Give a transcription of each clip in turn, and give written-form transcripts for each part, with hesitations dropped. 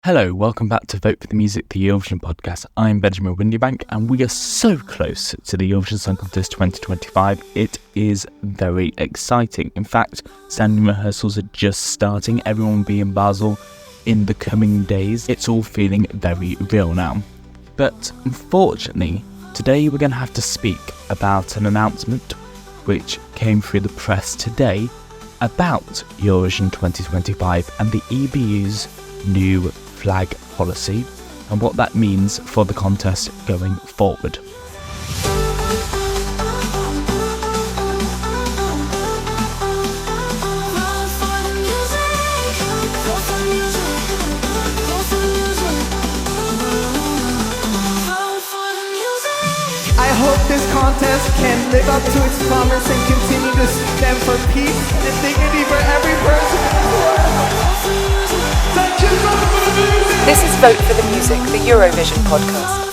Hello, welcome back to Vote for the Music, the Eurovision podcast. I'm Benjamin Windybank, and we are so close to the Eurovision Song Contest 2025. It is very exciting. In fact, standing rehearsals are just starting. Everyone will be in Basel in the coming days. It's all feeling very real now. But unfortunately, today we're going to have to speak about an announcement which came through the press today about Eurovision 2025 and the EBU's new flag policy and what that means for the contest going forward. I hope this contest can live up to its promise and continue to stand for peace and dignity for every person in the world. This is Vote for the Music, the Eurovision podcast.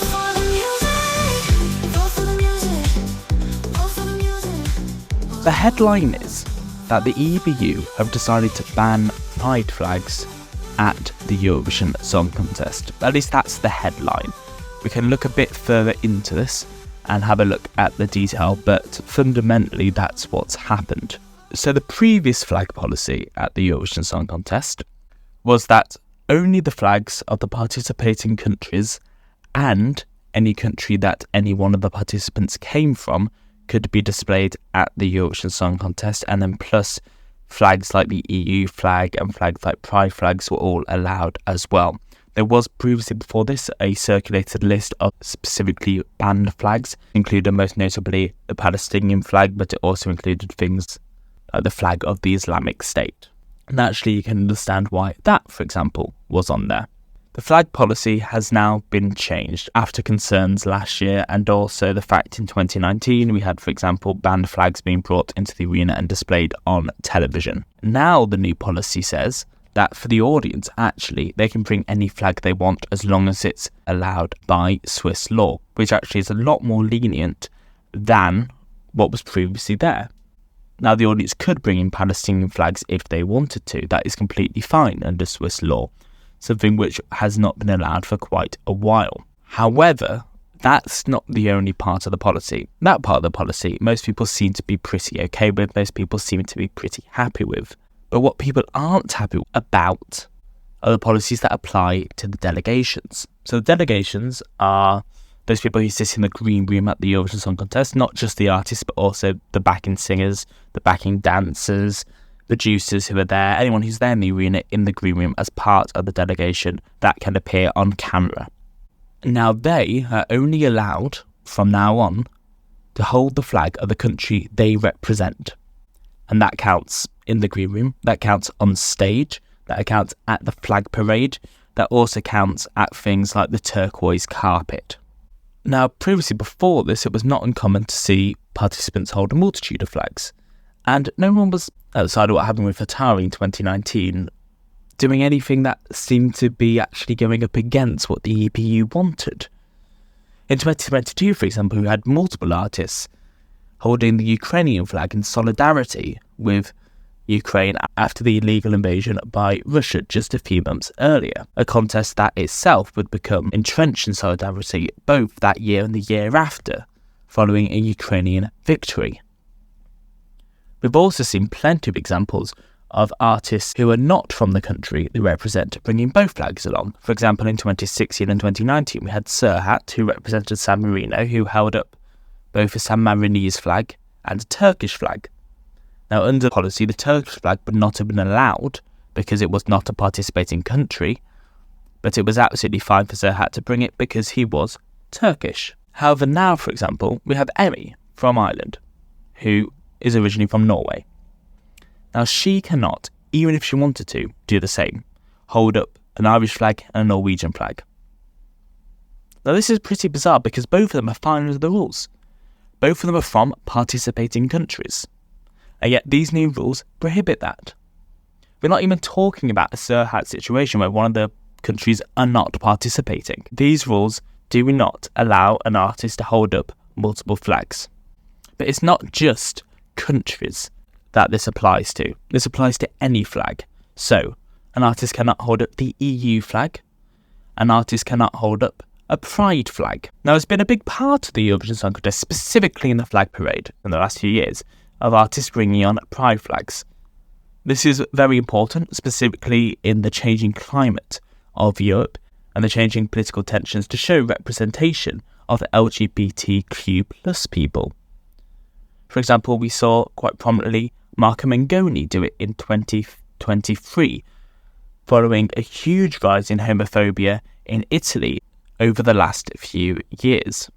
The headline is that the EBU have decided to ban pride flags at the Eurovision Song Contest. At least that's the headline. We can look a bit further into this and have a look at the detail, but fundamentally that's what's happened. So the previous flag policy at the Eurovision Song Contest was that only the flags of the participating countries and any country that any one of the participants came from could be displayed at the Eurovision Song Contest, and then plus flags like the EU flag and flags like pride flags were all allowed as well. There was previously before this a circulated list of specifically banned flags, including most notably the Palestinian flag, but it also included things like the flag of the Islamic State. Naturally, you can understand why that, for example, was on there. The flag policy has now been changed after concerns last year, and also the fact in 2019 we had, for example, banned flags being brought into the arena and displayed on television. Now the new policy says that for the audience, actually, they can bring any flag they want as long as it's allowed by Swiss law, which actually is a lot more lenient than what was previously there. Now, the audience could bring in Palestinian flags if they wanted to. That is completely fine under Swiss law, something which has not been allowed for quite a while. However, that's not the only part of the policy. That part of the policy, most people seem to be pretty okay with, most people seem to be pretty happy with. But what people aren't happy about are the policies that apply to the delegations. So the delegations are those people who sit in the green room at the Eurovision Song Contest, not just the artists, but also the backing singers, the backing dancers, the producers who are there, anyone who's there in the arena in the green room as part of the delegation that can appear on camera. Now, they are only allowed, from now on, to hold the flag of the country they represent. And that counts in the green room, that counts on stage, that counts at the flag parade, that also counts at things like the turquoise carpet. Now, previously before this, it was not uncommon to see participants hold a multitude of flags, and no one was, outside of what happened with Atari in 2019, doing anything that seemed to be actually going up against what the EBU wanted. In 2022, for example, we had multiple artists holding the Ukrainian flag in solidarity with Ukraine after the illegal invasion by Russia just a few months earlier, a contest that itself would become entrenched in solidarity both that year and the year after, following a Ukrainian victory. We've also seen plenty of examples of artists who are not from the country they represent bringing both flags along. For example, in 2016 and 2019 we had Serhat, who represented San Marino, who held up both a San Marinese flag and a Turkish flag. Now, under policy, the Turkish flag would not have been allowed because it was not a participating country, but it was absolutely fine for Serhat to bring it because he was Turkish. However, now, for example, we have Emmy from Ireland, who is originally from Norway. Now, she cannot, even if she wanted to, do the same, hold up an Irish flag and a Norwegian flag. Now, this is pretty bizarre because both of them are fine under the rules. Both of them are from participating countries. And yet these new rules prohibit that. We're not even talking about a Serhat situation where one of the countries are not participating. These rules do not allow an artist to hold up multiple flags. But it's not just countries that this applies to. This applies to any flag. So, an artist cannot hold up the EU flag, an artist cannot hold up a pride flag. Now, it's been a big part of the Eurovision Song Contest, specifically in the flag parade in the last few years, of artists bringing on pride flags. This is very important, specifically in the changing climate of Europe and the changing political tensions, to show representation of LGBTQ plus people. For example, we saw quite prominently Marco Mengoni do it in 2023, following a huge rise in homophobia in Italy over the last few years.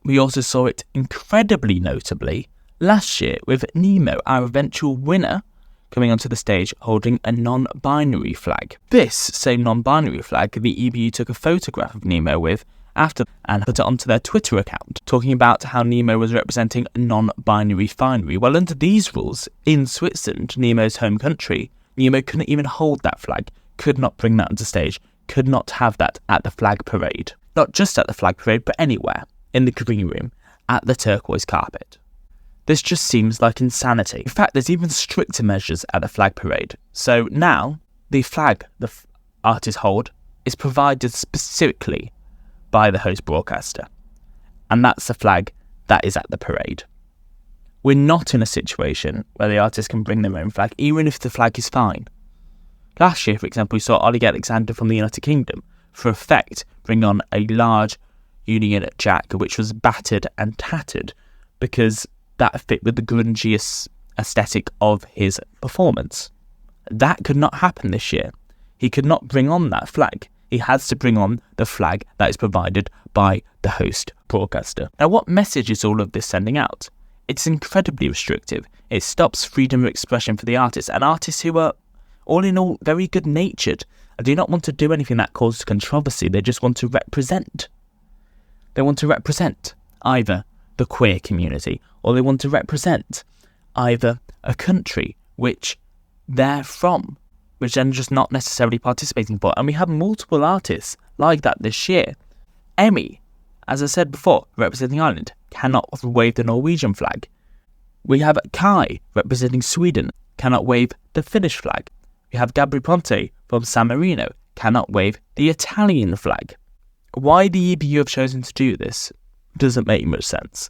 We also saw it incredibly notably last year with Nemo, our eventual winner, coming onto the stage holding a non-binary flag. This same non-binary flag, the EBU took a photograph of Nemo with after and put it onto their Twitter account, talking about how Nemo was representing a non-binary finery. Well, under these rules, in Switzerland, Nemo's home country, Nemo couldn't even hold that flag, could not bring that onto stage, could not have that at the flag parade. Not just at the flag parade, but anywhere, in the green room, at the turquoise carpet. This just seems like insanity. In fact, there's even stricter measures at the flag parade. So now, the flag the artists hold is provided specifically by the host broadcaster. And that's the flag that is at the parade. We're not in a situation where the artist can bring their own flag, even if the flag is fine. Last year, for example, we saw Oleg Alexander from the United Kingdom, for effect, bring on a large Union Jack, which was battered and tattered because that fit with the grungy aesthetic of his performance. That could not happen this year. He could not bring on that flag. He has to bring on the flag that is provided by the host broadcaster. Now, what message is all of this sending out? It's incredibly restrictive. It stops freedom of expression for the artists, and artists who are, all in all, very good-natured and do not want to do anything that causes controversy. They just want to represent. They want to represent either the queer community, or they want to represent either a country which they're from, which they're just not necessarily participating for. And we have multiple artists like that this year. Emmy, as I said before, representing Ireland, cannot wave the Norwegian flag. We have Kai, representing Sweden, cannot wave the Finnish flag. We have Gabri Ponte from San Marino, cannot wave the Italian flag. Why the EBU have chosen to do this doesn't make much sense,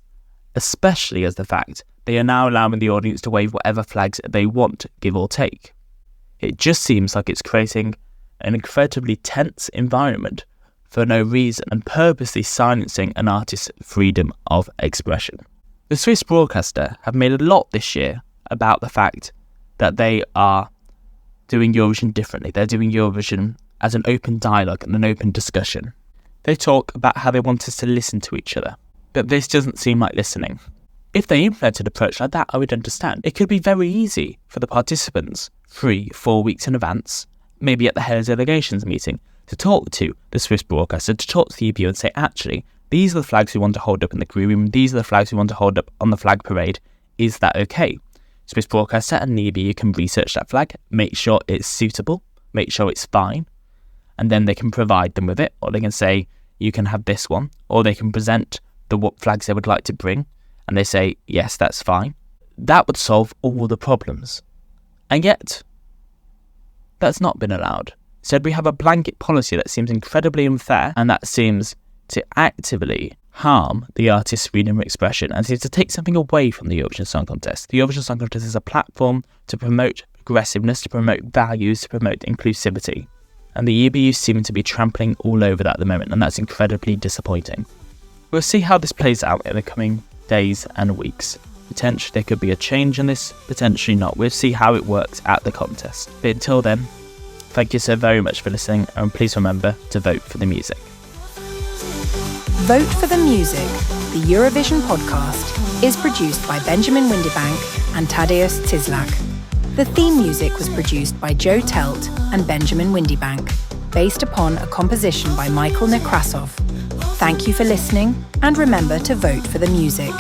especially as the fact they are now allowing the audience to wave whatever flags they want, give or take. It just seems like it's creating an incredibly tense environment for no reason and purposely silencing an artist's freedom of expression. The Swiss broadcaster have made a lot this year about the fact that they are doing Eurovision differently. They're doing Eurovision as an open dialogue and an open discussion. They talk about how they want us to listen to each other, but this doesn't seem like listening. If they implemented an approach like that, I would understand. It could be very easy for the participants, 3-4 weeks in advance, maybe at the head of delegations meeting, to talk to the Swiss broadcaster, to talk to the EBU and say, actually, these are the flags we want to hold up in the green room, these are the flags we want to hold up on the flag parade. Is that okay? Swiss broadcaster and the EBU can research that flag, make sure it's suitable, make sure it's fine, and then they can provide them with it, or they can say, you can have this one, or they can present the what flags they would like to bring, and they say, yes, that's fine. That would solve all the problems. And yet, that's not been allowed. Instead, we have a blanket policy that seems incredibly unfair, and that seems to actively harm the artist's freedom of expression and seems to take something away from the Eurovision Song Contest. The Eurovision Song Contest is a platform to promote progressiveness, to promote values, to promote inclusivity. And the EBU seem to be trampling all over that at the moment, and that's incredibly disappointing. We'll see how this plays out in the coming days and weeks. Potentially there could be a change in this, potentially not. We'll see how it works at the contest. But until then, thank you so very much for listening, and please remember to vote for the music. Vote for the Music, the Eurovision podcast, is produced by Benjamin Windibank and Tadeusz Tyslak. The theme music was produced by Joe Telt and Benjamin Windibank, based upon a composition by Michael Nekrasov. Thank you for listening, and remember to vote for the music.